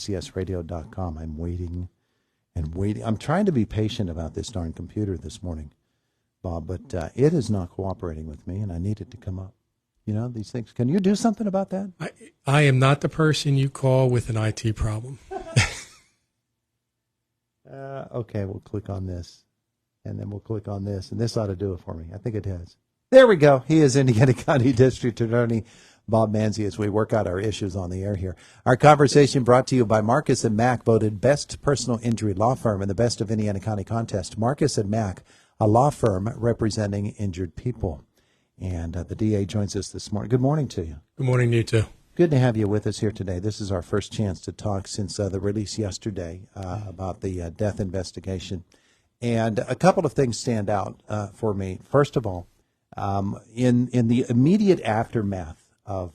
WCSradio.com. I'm waiting and waiting. I'm trying to be patient about this darn computer this morning, Bob, but it is not cooperating with me, and I need it to come up. You know, these things. Can you do something about that? I am not the person you call with an IT problem. Okay, we'll click on this, and then we'll click on this, and this ought to do it for me. I think it has. There we go. He is Indiana County District Attorney Bob Manzi as we work out our issues on the air here. Our conversation brought to you by Marcus and Mack, voted best personal injury law firm in the Best of Indiana County contest. Marcus and Mack, a law firm representing injured people. And the DA joins us this morning. Good morning to you. Good morning to you, too. Good to have you with us here today. This is our first chance to talk since the release yesterday about the death investigation. And a couple of things stand out for me. First of all, in the immediate aftermath of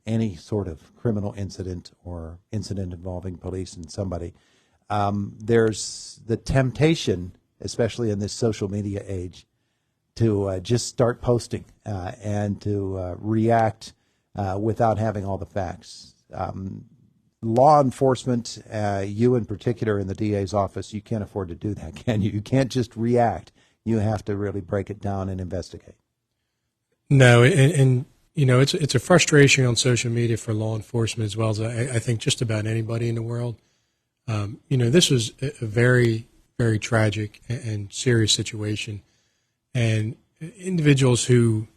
any sort of criminal incident or incident involving police and somebody, there's the temptation, especially in this social media age, to just start posting and to react without having all the facts. Law enforcement, you in particular in the DA's office, you can't afford to do that, can you? You can't just react. You have to really break it down and investigate. No, and you know, it's a frustration on social media for law enforcement as well as I think just about anybody in the world. You know, this was a very, very tragic and serious situation. And individuals who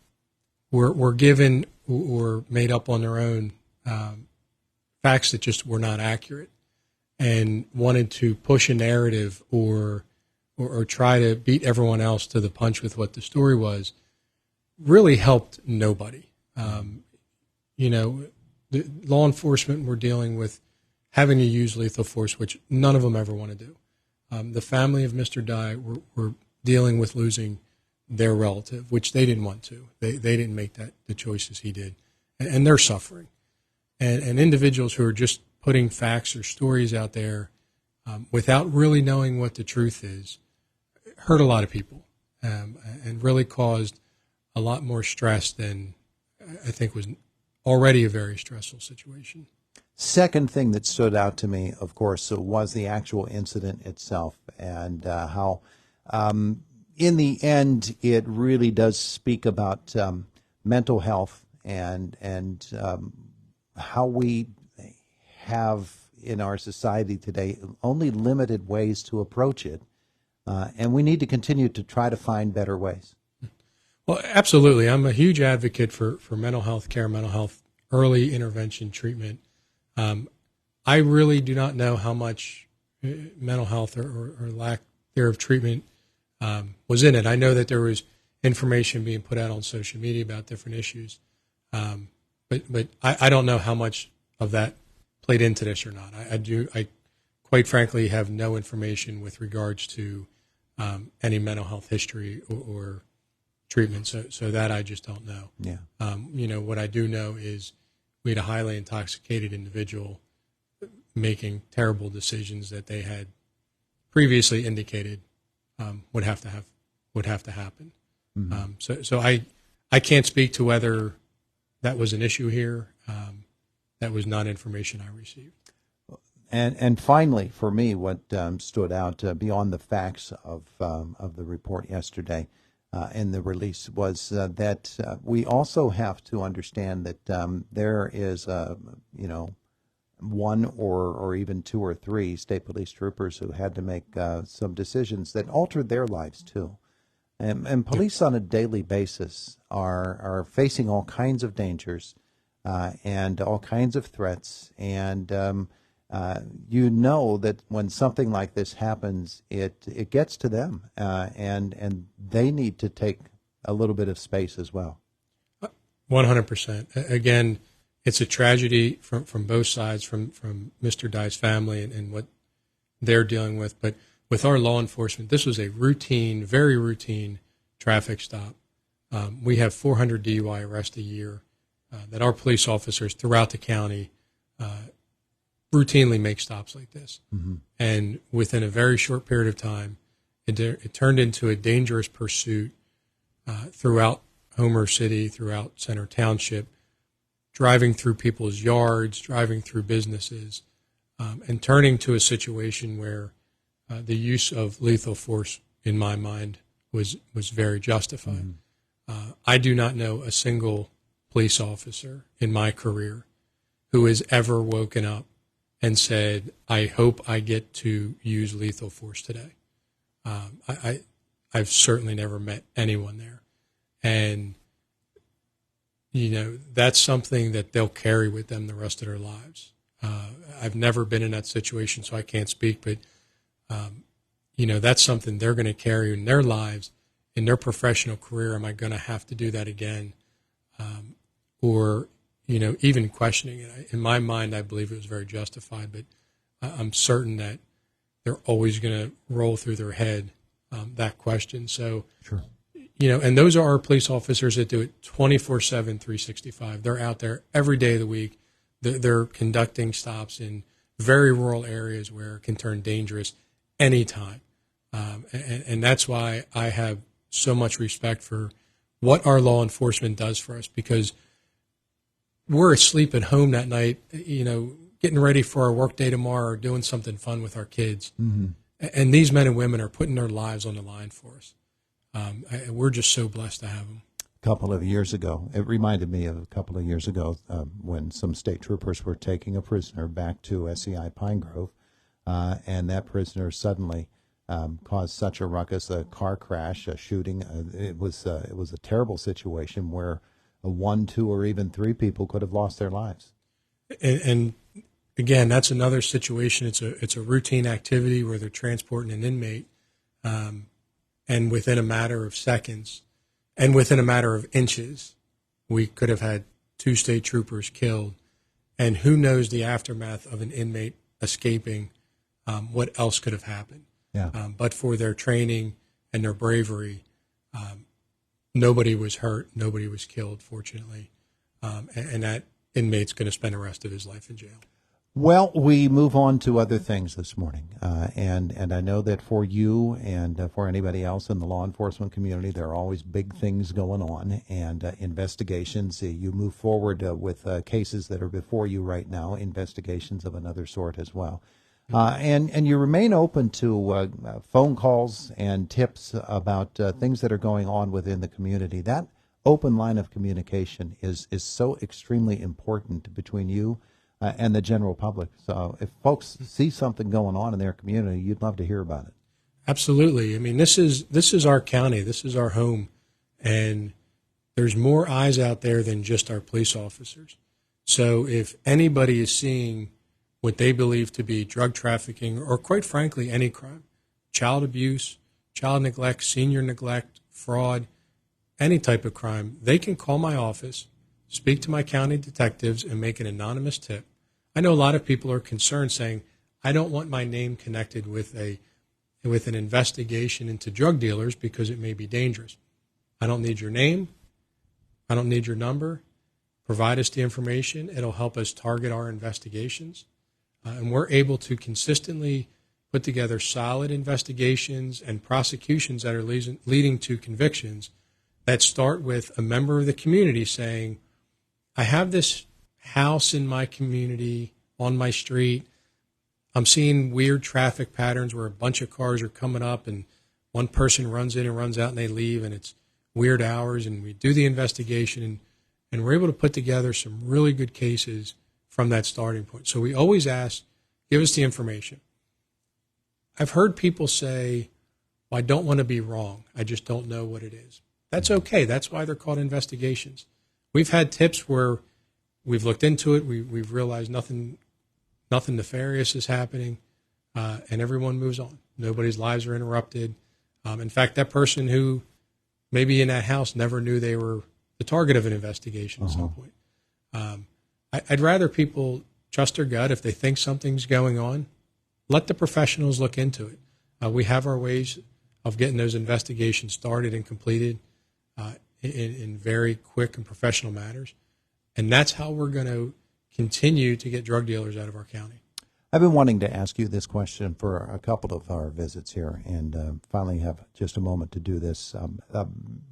were given or made up on their own facts that just were not accurate and wanted to push a narrative or try to beat everyone else to the punch with what the story was really helped nobody. You know, the law enforcement were dealing with having to use lethal force, which none of them ever want to do. The family of Mr. Dye were dealing with losing their relative, which they didn't want to. They didn't make the choices he did, and they're suffering. And individuals who are just putting facts or stories out there without really knowing what the truth is hurt a lot of people and really caused a lot more stress than I think was already a very stressful situation. Second thing that stood out to me, of course, was the actual incident itself and how in the end, it really does speak about mental health and how we have in our society today only limited ways to approach it, and we need to continue to try to find better ways. Well, absolutely. I'm a huge advocate for mental health care, mental health early intervention treatment. I really do not know how much mental health or lack thereof treatment was in it. I know that there was information being put out on social media about different issues, but I don't know how much of that played into this or not. I quite frankly have no information with regards to any mental health history or treatment, so that I just don't know. Yeah. You know, what I do know is we had a highly intoxicated individual making terrible decisions that they had previously indicated would have to happen. Mm-hmm. So I can't speak to whether that was an issue here. That was not information I received. And finally, for me, what stood out beyond the facts of the report yesterday in the release was that we also have to understand that there is one or even two or three state police troopers who had to make some decisions that altered their lives too. And police on a daily basis are facing all kinds of dangers and all kinds of threats. And you know that when something like this happens, it gets to them, and they need to take a little bit of space as well. 100%. Again, it's a tragedy from both sides, from Mr. Dye's family and what they're dealing with. But with our law enforcement, this was a routine, very routine traffic stop. We have 400 DUI arrests a year that our police officers throughout the county routinely make stops like this. Mm-hmm. And within a very short period of time, it turned into a dangerous pursuit throughout Homer City, throughout Center Township, driving through people's yards, driving through businesses. and turning to a situation where the use of lethal force, in my mind, was very justified. I do not know a single police officer in my career who has ever woken up and said, "I hope I get to use lethal force today." I've certainly never met anyone there, and that's something that they'll carry with them the rest of their lives. I've never been in that situation, so I can't speak, but that's something they're going to carry in their lives, in their professional career. Am I going to have to do that again? Or even questioning it. In my mind, I believe it was very justified, but I'm certain that they're always going to roll through their head that question. So, sure. And those are our police officers that do it 24/7, 365. They're out there every day of the week. They're conducting stops in very rural areas where it can turn dangerous anytime. And that's why I have so much respect for what our law enforcement does for us, because we're asleep at home that night, getting ready for our work day tomorrow or doing something fun with our kids. Mm-hmm. And these men and women are putting their lives on the line for us. We're just so blessed to have them. A couple of years ago, it reminded me of a couple of years ago when some state troopers were taking a prisoner back to SEI Pine Grove, and that prisoner suddenly caused such a ruckus, a car crash, a shooting. It was a terrible situation where one, two, or even three people could have lost their lives. And again, that's another situation. It's a routine activity where they're transporting an inmate, and within a matter of seconds, and within a matter of inches, we could have had two state troopers killed. And who knows the aftermath of an inmate escaping? What else could have happened? Yeah. But for their training and their bravery, nobody was hurt, nobody was killed, fortunately, and that inmate's going to spend the rest of his life in jail. Well, we move on to other things this morning, and I know that for you and for anybody else in the law enforcement community, there are always big things going on and investigations. You move forward with cases that are before you right now, investigations of another sort as well. And you remain open to phone calls and tips about things that are going on within the community. That open line of communication is so extremely important between you and the general public. So if folks see something going on in their community, you'd love to hear about it. Absolutely. I mean, this is our county. This is our home. And there's more eyes out there than just our police officers. So if anybody is seeing what they believe to be drug trafficking, or quite frankly, any crime, child abuse, child neglect, senior neglect, fraud, any type of crime, they can call my office, speak to my county detectives, and make an anonymous tip. I know a lot of people are concerned, saying, I don't want my name connected with an investigation into drug dealers because it may be dangerous. I don't need your name. I don't need your number. Provide us the information. It'll help us target our investigations. And we're able to consistently put together solid investigations and prosecutions that are leading to convictions that start with a member of the community saying, I have this house in my community, on my street. I'm seeing weird traffic patterns where a bunch of cars are coming up and one person runs in and runs out and they leave, and it's weird hours. And we do the investigation, and we're able to put together some really good cases from that starting point. So we always ask, give us the information. I've heard people say, well, I don't want to be wrong. I just don't know what it is. That's okay. That's why they're called investigations. We've had tips where we've looked into it. We've realized nothing nefarious is happening, and everyone moves on. Nobody's lives are interrupted. In fact, that person who may be in that house never knew they were the target of an investigation at some point. I'd rather people trust their gut. If they think something's going on, let the professionals look into it. We have our ways of getting those investigations started and completed in very quick and professional manners. And that's how we're going to continue to get drug dealers out of our county. I've been wanting to ask you this question for a couple of our visits here, and finally have just a moment to do this. A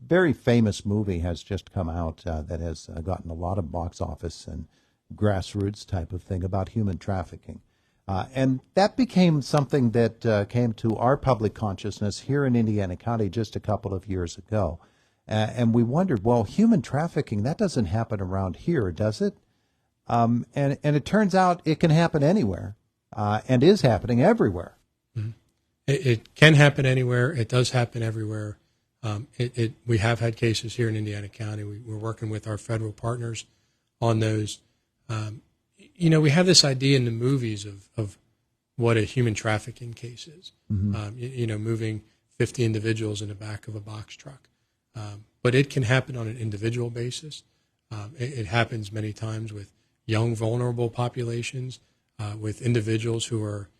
very famous movie has just come out that has gotten a lot of box office and grassroots type of thing about human trafficking. And that became something that came to our public consciousness here in Indiana County just a couple of years ago. And we wondered, well, human trafficking, that doesn't happen around here, does it? And it turns out it can happen anywhere and is happening everywhere. Mm-hmm. It can happen anywhere. It does happen everywhere. We have had cases here in Indiana County. We're working with our federal partners on those. We have this idea in the movies of what a human trafficking case is. Mm-hmm. Moving 50 individuals in the back of a box truck. But it can happen on an individual basis. It happens many times with young, vulnerable populations, with individuals who are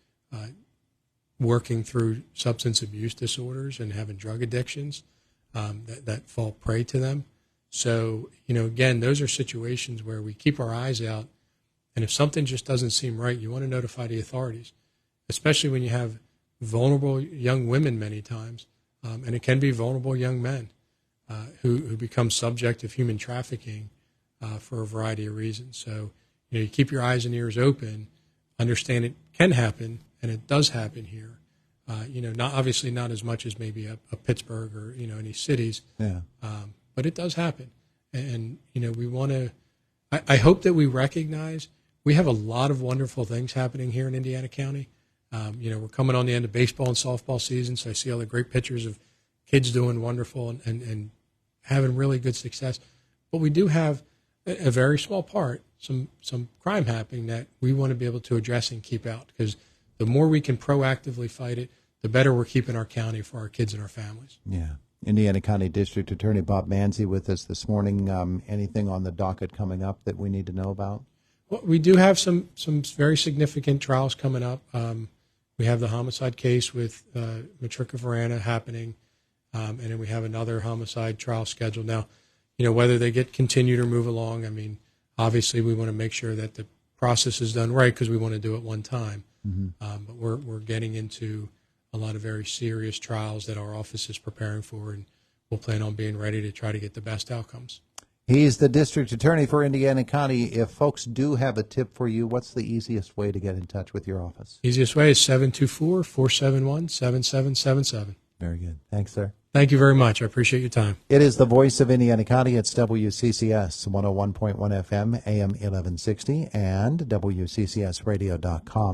working through substance abuse disorders and having drug addictions that fall prey to them. So, again, those are situations where we keep our eyes out, and if something just doesn't seem right, you want to notify the authorities, especially when you have vulnerable young women many times, and it can be vulnerable young men who become subject of human trafficking for a variety of reasons. So, you keep your eyes and ears open, understand it can happen, and it does happen here. Not as much as maybe a Pittsburgh or, any cities. Yeah. But it does happen. And, we want to, I hope that we recognize we have a lot of wonderful things happening here in Indiana County. We're coming on the end of baseball and softball season, so I see all the great pictures of kids doing wonderful and having really good success. But we do have a very small part, some crime happening that we want to be able to address and keep out, because the more we can proactively fight it, the better we're keeping our county for our kids and our families. Yeah. Indiana County District Attorney Bob Manzi with us this morning. Anything on the docket coming up that we need to know about? Well, we do have some very significant trials coming up. We have the homicide case with Matrica Verana happening, and then we have another homicide trial scheduled. Now, whether they get continued or move along, obviously we want to make sure that the process is done right because we want to do it one time. Mm-hmm. But we're getting into a lot of very serious trials that our office is preparing for, and we'll plan on being ready to try to get the best outcomes. He's the district attorney for Indiana County. If folks do have a tip for you, what's the easiest way to get in touch with your office? Easiest way is 724-471-7777. Very good. Thanks, sir. Thank you very much. I appreciate your time. It is the voice of Indiana County. It's WCCS 101.1 FM, AM 1160, and WCCSradio.com.